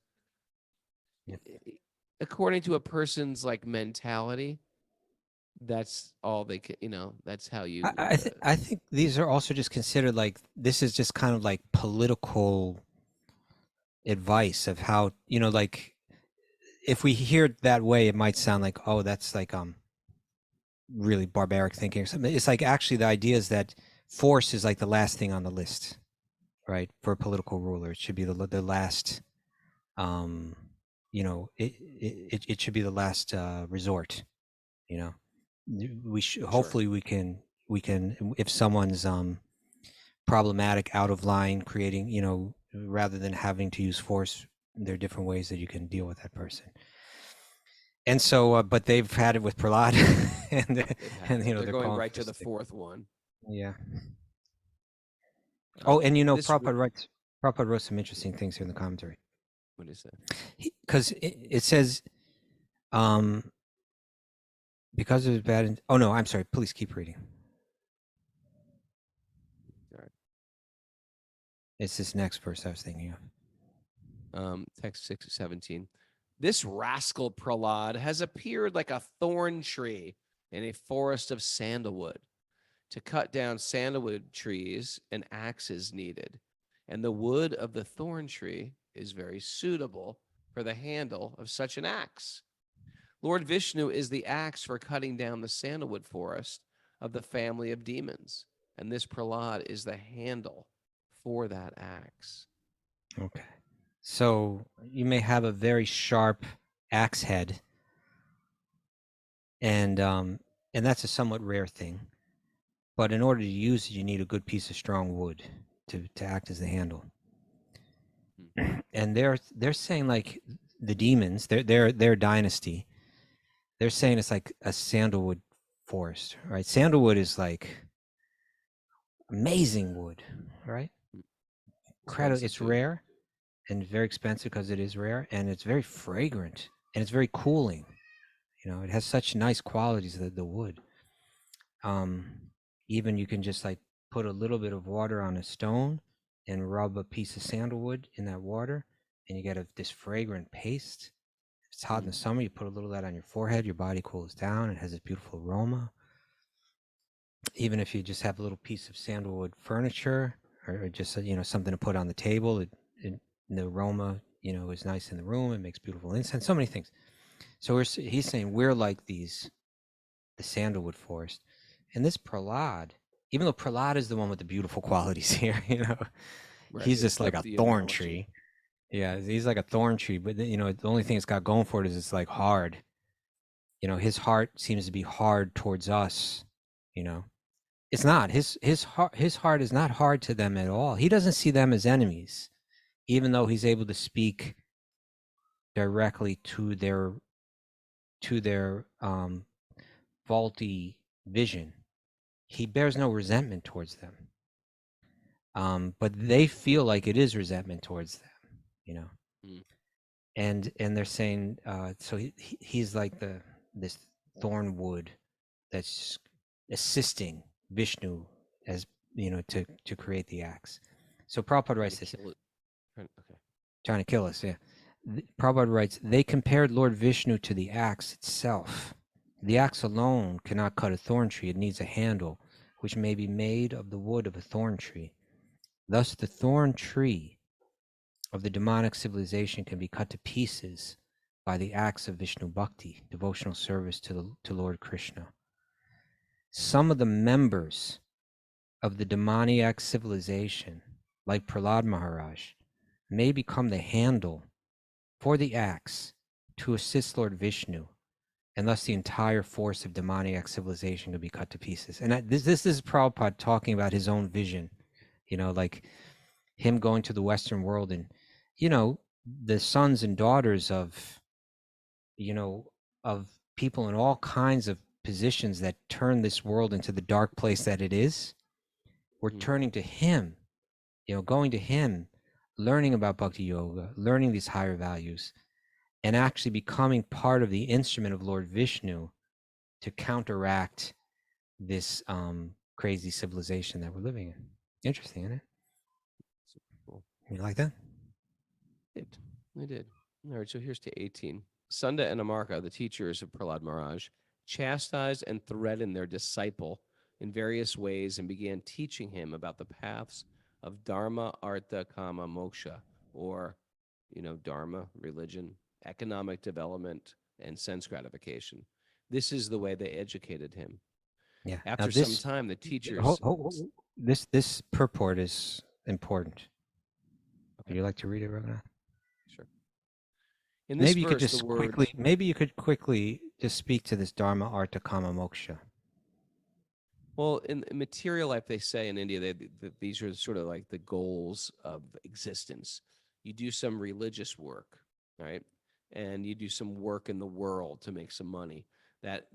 according to a person's like mentality, that's all they can, that's how you. I think these are also just considered like, this is just kind of like political advice of how, like, if we hear it that way, it might sound like, oh, that's like really barbaric thinking or something. It's like, actually the idea is that force is like the last thing on the list, right? For a political ruler, it should be the last, it should be the last resort. We should, hopefully we can if someone's problematic, out of line, creating, rather than having to use force, there are different ways that you can deal with that person. And so, but they've had it with Prahlad, and they're going right to the fourth one. Yeah. Oh, and Prabhupada wrote some interesting things here in the commentary. What is that? Because it says, because of his bad. Oh no, I'm sorry. Please keep reading. All right. It's this next verse I was thinking of. Text 6:17. This rascal Prahlad has appeared like a thorn tree in a forest of sandalwood. To cut down sandalwood trees, an axe is needed, and the wood of the thorn tree is very suitable for the handle of such an axe. Lord Vishnu is the axe for cutting down the sandalwood forest of the family of demons. And this Prahlad is the handle for that axe. Okay. So you may have a very sharp axe head, and that's a somewhat rare thing. But in order to use it, you need a good piece of strong wood to act as the handle. And they're saying, like, the demons, their dynasty, they're saying it's like a sandalwood forest, right? Sandalwood is like amazing wood, right? Incredible. It's rare and very expensive because it is rare, and it's very fragrant, and it's very cooling. You know, it has such nice qualities, the wood. Even you can just like put a little bit of water on a stone and rub a piece of sandalwood in that water, and you get this fragrant paste. If it's hot in the summer, you put a little of that on your forehead, your body cools down, it has this beautiful aroma. Even if you just have a little piece of sandalwood furniture, or just, you know, something to put on the table, the aroma, you know, is nice in the room. It makes beautiful incense. So many things. So he's saying we're like the sandalwood forest, and this Prahlad, even though Prahlad is the one with the beautiful qualities here, you know, Right, he's they just like a flipped the thorn analogy. tree. Yeah, he's like a thorn tree, but you know, the only thing it's got going for it is it's like hard. You know, his heart seems to be hard towards us. You know, it's not his heart is not hard to them at all. He doesn't see them as enemies, even though he's able to speak directly to their faulty vision. He bears no resentment towards them, but they feel like it is resentment towards them, you know. And they're saying, so he's like this thorn wood that's assisting Vishnu, as you know, to create the axe. So Prabhupada writes this. Trying to kill us, yeah. Prabhupada writes, they compared Lord Vishnu to the axe itself. The axe alone cannot cut a thorn tree. It needs a handle, which may be made of the wood of a thorn tree. Thus, the thorn tree of the demonic civilization can be cut to pieces by the axe of Vishnu Bhakti, devotional service to Lord Krishna. Some of the members of the demoniac civilization, like Prahlad Maharaj, may become the handle for the axe to assist Lord Vishnu, and thus the entire force of demoniac civilization could be cut to pieces. And this is Prabhupada talking about his own vision, you know, like him going to the Western world, and, you know, the sons and daughters of, you know, of people in all kinds of positions that turn this world into the dark place that it is. We're turning to him, you know, going to him, learning about Bhakti Yoga, learning these higher values, and actually becoming part of the instrument of Lord Vishnu to counteract this crazy civilization that we're living in. Interesting, isn't it? Cool. You like that? I did. All right, so here's to 18. Sunda and Amarka, the teachers of Prahlad Maharaj, chastised and threatened their disciple in various ways and began teaching him about the paths of dharma, artha, kama, moksha, or, you know, dharma, religion, economic development, and sense gratification. This is the way they educated him. Yeah. After some time, the teachers... This purport is important. Okay. Would you like to read it, Raghunath? Sure. In this Maybe you verse, could just quickly just speak to this dharma, artha, kama, moksha. Well, in material life, they say in India, these are sort of like the goals of existence. You do some religious work, right? And you do some work in the world to make some money. That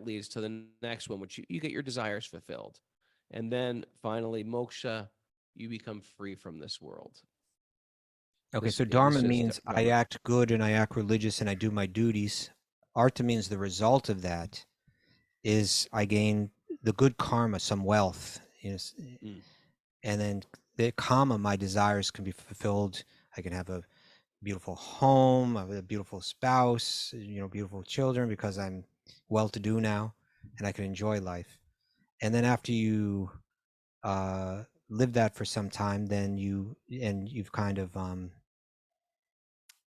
leads to the next one, which you get your desires fulfilled. And then finally, moksha, you become free from this world. Okay, so dharma means I act good and I act religious and I do my duties. Artha means the result of that is I gain the good karma, some wealth, you know, and then the kama, my desires can be fulfilled. I can have a beautiful home, a beautiful spouse, you know, beautiful children, because I'm well-to-do now, and I can enjoy life. And then after you live that for some time, then you've kind of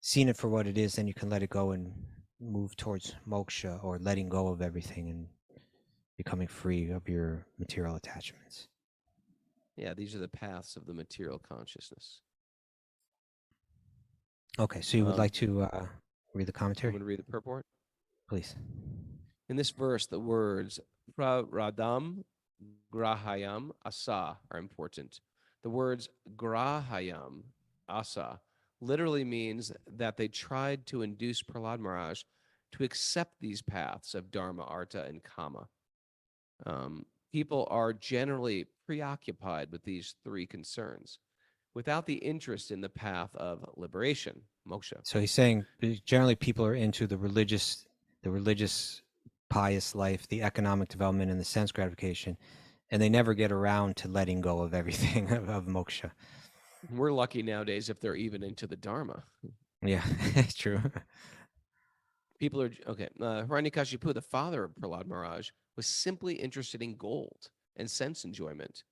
seen it for what it is, then you can let it go and move towards moksha, or letting go of everything and becoming free of your material attachments. Yeah, these are the paths of the material consciousness. Okay, so you would like to read the I'm commentary? going to read the purport. Please. In this verse, the words praradam, grahayam, asa are important. The words grahayam, asa, literally means that they tried to induce Prahlad Maharaj to accept these paths of dharma, artha, and kama. People are generally preoccupied with these three concerns without the interest in the path of liberation, moksha. So he's saying generally people are into the religious, pious life, the economic development, and the sense gratification, and they never get around to letting go of everything of moksha. We're lucky nowadays if they're even into the dharma. Yeah, true. People are okay. Hiranyakashipu, the father of Prahlad Maharaj, was simply interested in gold and sense enjoyment.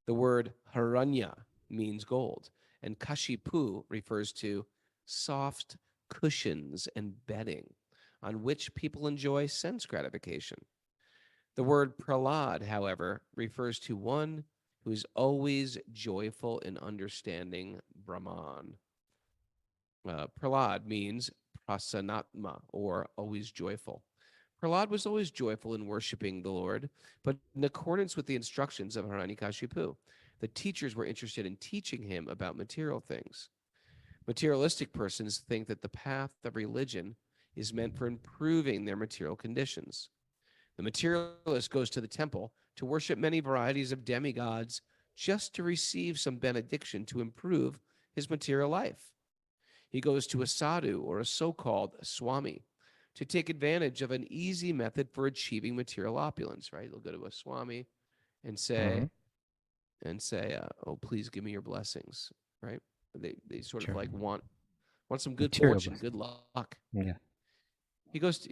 The word Haranya means gold, and Kashipu refers to soft cushions and bedding on which people enjoy sense gratification. The word Prahlad, however, refers to one who is always joyful in understanding Brahman. Prahlad means prasanatma, or always joyful. Prahlad was always joyful in worshiping the Lord, but in accordance with the instructions of Hiranyakashipu, the teachers were interested in teaching him about material things. Materialistic persons think that the path of religion is meant for improving their material conditions. The materialist goes to the temple to worship many varieties of demigods just to receive some benediction to improve his material life. He goes to a sadhu or a so-called swami to take advantage of an easy method for achieving material opulence, right? They'll go to a swami and say, oh, please give me your blessings, right? They sort of like want some good Material fortune, blessing. good luck. Yeah. He goes to,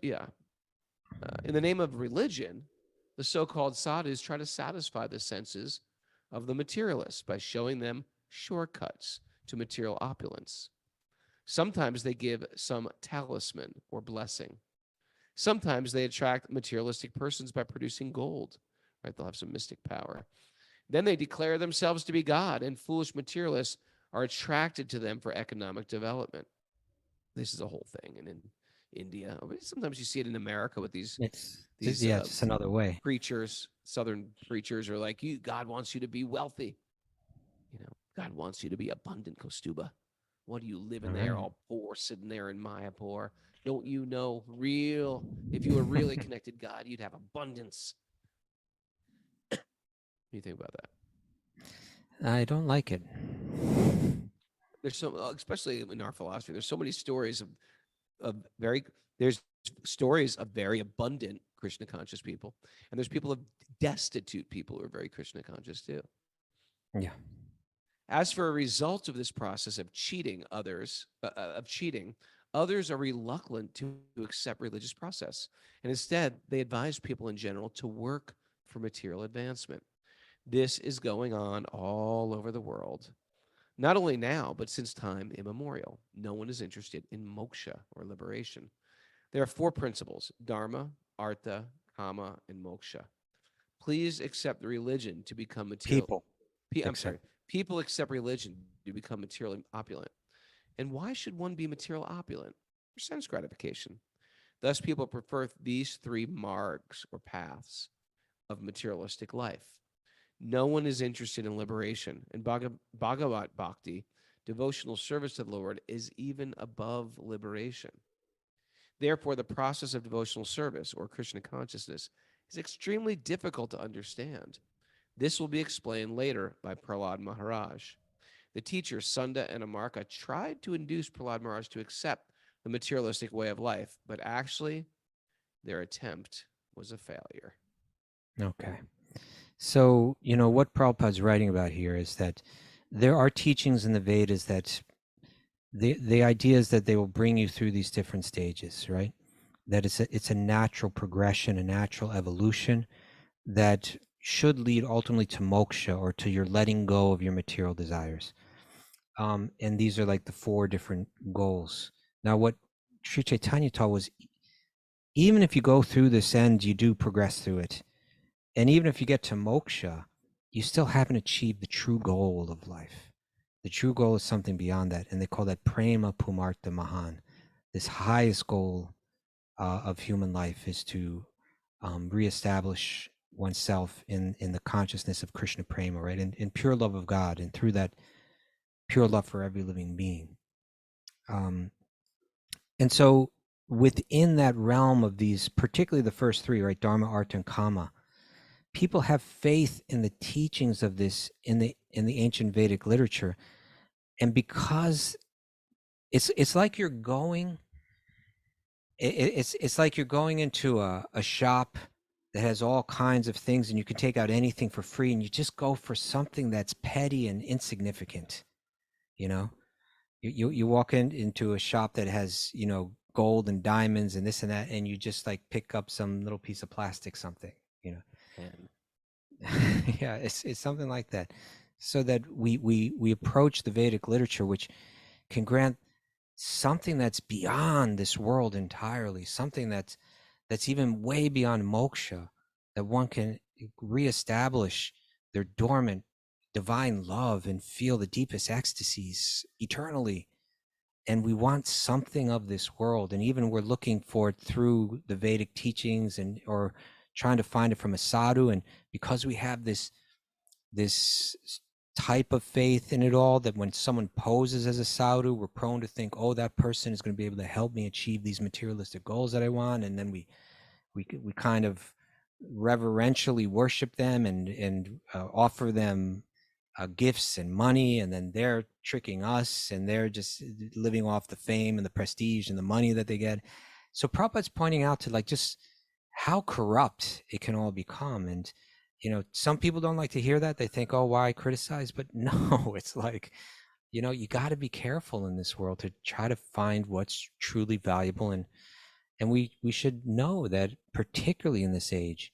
in the name of religion, the so-called sadhus try to satisfy the senses of the materialists by showing them shortcuts to material opulence. Sometimes they give some talisman or blessing. Sometimes they attract materialistic persons by producing gold, right? They'll have some mystic power. Then they declare themselves to be God, and foolish materialists are attracted to them for economic development. This is a whole thing. And in India, sometimes you see it in America with these It's just another way. preachers, Southern preachers are like, God wants you to be wealthy. God wants you to be abundant, Kostuba. What are you living there all poor, sitting there in Mayapur? Don't you know if you were really connected to God, you'd have abundance. What do you think about that? I don't like it. There's especially in our philosophy, there's so many stories there's stories of very abundant Krishna conscious people, and there's people of destitute people who are very Krishna conscious too. Yeah. As for a result of this process of cheating others, others are reluctant to accept religious process, and instead they advise people in general to work for material advancement. This is going on all over the world, not only now, but since time immemorial. No one is interested in moksha or liberation. There are four principles: dharma, artha, kama, and moksha. Please accept the religion to become material. People accept religion to become materially opulent. And why should one be material opulent? For sense gratification. Thus, people prefer these three margs or paths of materialistic life. No one is interested in liberation, and Bhagavat Bhakti, devotional service to the Lord, is even above liberation. Therefore, the process of devotional service, or Krishna consciousness, is extremely difficult to understand. This will be explained later by Prahlad Maharaj. The teachers, Sunda and Amarka, tried to induce Prahlad Maharaj to accept the materialistic way of life, but actually, their attempt was a failure. Okay. So, what Prabhupada's writing about here is that there are teachings in the Vedas that the idea is that they will bring you through these different stages, right? That it's a natural progression, a natural evolution that should lead ultimately to moksha, or to your letting go of your material desires. And these are like the four different goals. Now, what Sri Chaitanya taught was, even if you go through this end, you do progress through it. And even if you get to moksha, you still haven't achieved the true goal of life. The true goal is something beyond that, and they call that prema pumartha mahan. This highest goal of human life is to reestablish oneself in the consciousness of Krishna prema, right? In pure love of God, and through that pure love for every living being. And so within that realm of these, particularly the first three, right? Dharma, artha, and kama, people have faith in the teachings of this in the ancient Vedic literature. And because it's like you're going, it's like you're going into a shop that has all kinds of things, and you can take out anything for free, and you just go for something that's petty and insignificant. You know, you walk into a shop that has, you know, gold and diamonds and this and that, and you just like pick up some little piece of plastic, something, you know. And Yeah, it's something like that. So that we approach the Vedic literature, which can grant something that's beyond this world entirely, something that's even way beyond moksha, that one can reestablish their dormant divine love and feel the deepest ecstasies eternally. And we want something of this world, and even we're looking for it through the Vedic teachings, and or trying to find it from a sadhu. And because we have this type of faith in it all, that when someone poses as a sadhu, we're prone to think, oh, that person is going to be able to help me achieve these materialistic goals that I want. And then we kind of reverentially worship them and offer them gifts and money, and then they're tricking us, and they're just living off the fame and the prestige and the money that they get. So Prabhupada's pointing out to like just how corrupt it can all become. And you know, some people don't like to hear that. They think, oh, why criticize? But no, it's like, you know, you got to be careful in this world to try to find what's truly valuable. And we should know that, particularly in this age,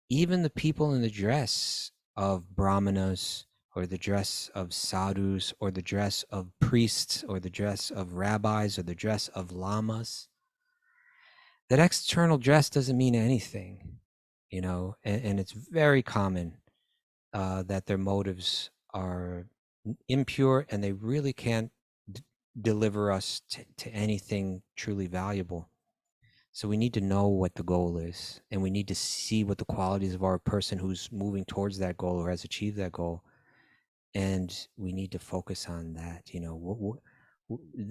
even the people in the dress of brahmanas, or the dress of sadhus, or the dress of priests, or the dress of rabbis, or the dress of lamas, that external dress doesn't mean anything, you know. And it's very common that their motives are impure, and they really can't deliver us to anything truly valuable. So we need to know what the goal is, and we need to see what the qualities of our person who's moving towards that goal or has achieved that goal. And we need to focus on that, you know,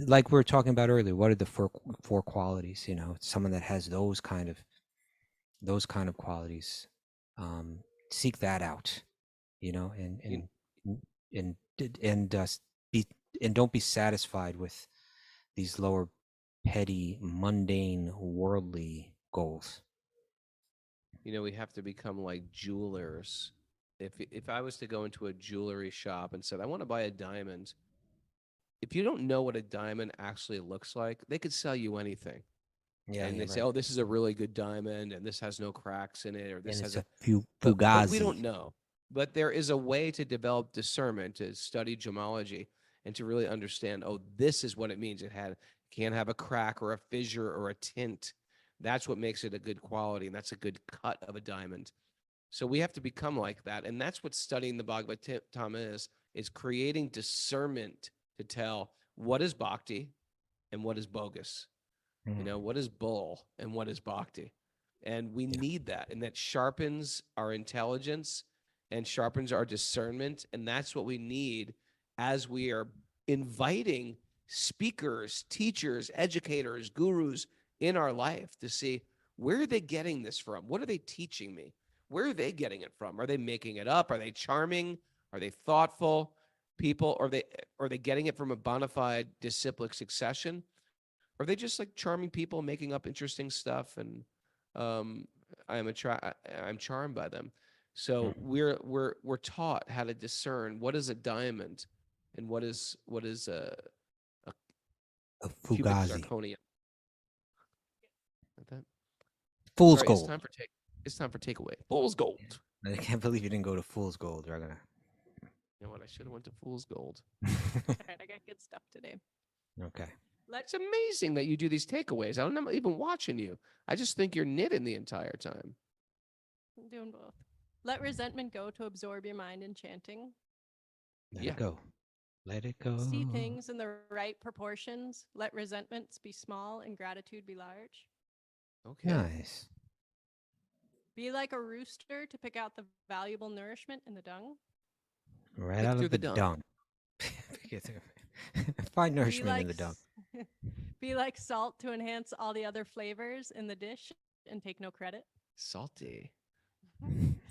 like we were talking about earlier, what are the four qualities? You know, someone that has those kind of qualities, seek that out, you know, and be, and don't be satisfied with these lower, petty, mundane, worldly goals. you know, we have to become like jewelers. If I was to go into a jewelry shop and said, I want to buy a diamond, if you don't know what a diamond actually looks like, they could sell you anything. Yeah, And yeah, they say, right. oh, this is a really good diamond, and this has no cracks in it, or this And has it's a. a few But we don't fugazi. know. But there is a way to develop discernment, to study gemology, and to really understand, oh, this is what it means. It can't have a crack or a fissure or a tint. That's what makes it a good quality, and that's a good cut of a diamond. So we have to become like that. And that's what studying the Bhagavatam is creating discernment to tell what is bhakti and what is bogus. You know, what is bull and what is bhakti? And we need that. And that sharpens our intelligence and sharpens our discernment. And that's what we need as we are inviting speakers, teachers, educators, gurus in our life to see, where are they getting this from? What are they teaching me? Where are they getting it from? Are they making it up? Are they charming? Are they thoughtful people? Are they getting it from a bona fide disciplic succession? Or are they just like charming people making up interesting stuff? And um, I'm charmed by them. So we're taught how to discern what is a diamond and what is A cubic fugazi. zirconia. Like that. All Fool's right, gold. it's time for takeaway. Fool's gold. I can't believe you didn't go to fool's gold, Ragana. You know what? I should have went to fool's gold. All right, I got good stuff today. Okay. It's amazing that you do these takeaways. I'm not even watching you. I just think you're knitting the entire time. I'm doing both. Let resentment go to absorb your mind in chanting. Let Yeah. it go. Let it go. See things in the right proportions. Let resentments be small and gratitude be large. Okay. Nice. Be like a rooster to pick out the valuable nourishment in the dung. Right Pick out through of the the dung. dung. Find Be nourishment in like the dung. be like salt to enhance all the other flavors in the dish and take no credit. Salty.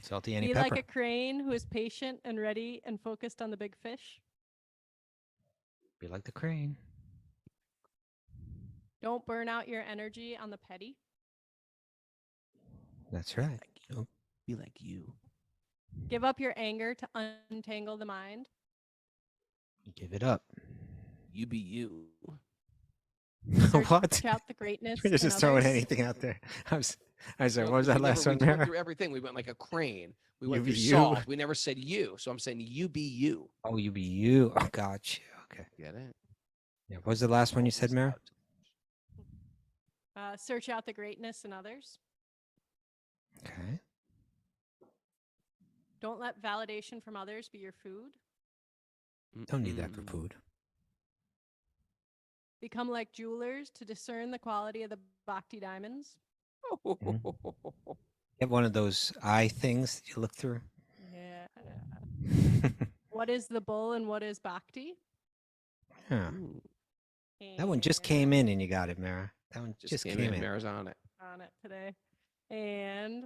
Salty any Be pepper. like a crane who is patient and ready and focused on the big fish. Be like the crane. Don't burn out your energy on the petty. That's right. Oh, Be like you. Give up your anger to untangle the mind. give it up. You be you. Search What? out the greatness We're in just throwing others. anything out there. I was sorry, No, what was that we last never, one we went there? through everything. We went like a crane. We You went be through you. salt. We never said you. So I'm saying you be you. Oh, you be you. Oh, gotcha. Okay. Get it? Yeah. What was the last one you said, Mara? Search out the greatness in others. Okay. Don't let validation from others be your food. Don't need that for food. Become like jewelers to discern the quality of the Bhakti diamonds. Get one of those eye things that you look through. Yeah. What is the bull and what is Bhakti? Huh. That one just came in and you got it, Mara. That one just came in. Mara's on it. On it today. And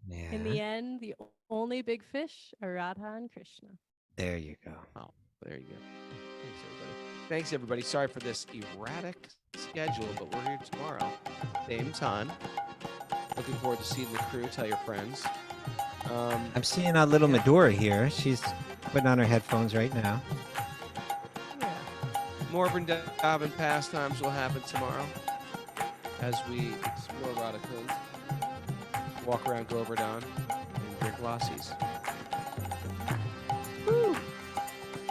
Yeah. in the end, the only big fish are Radha and Krishna. There you go. Oh, there you go. Thanks, everybody. Thanks, everybody. Sorry for this erratic schedule, but we're here tomorrow, same time. Looking forward to seeing the crew. Tell your friends. I'm seeing our little Medora here. She's putting on her headphones right now. Yeah. More Vrindavan pastimes will happen tomorrow as we explore Radha Kund, walk around Govardhan, and drink lassies.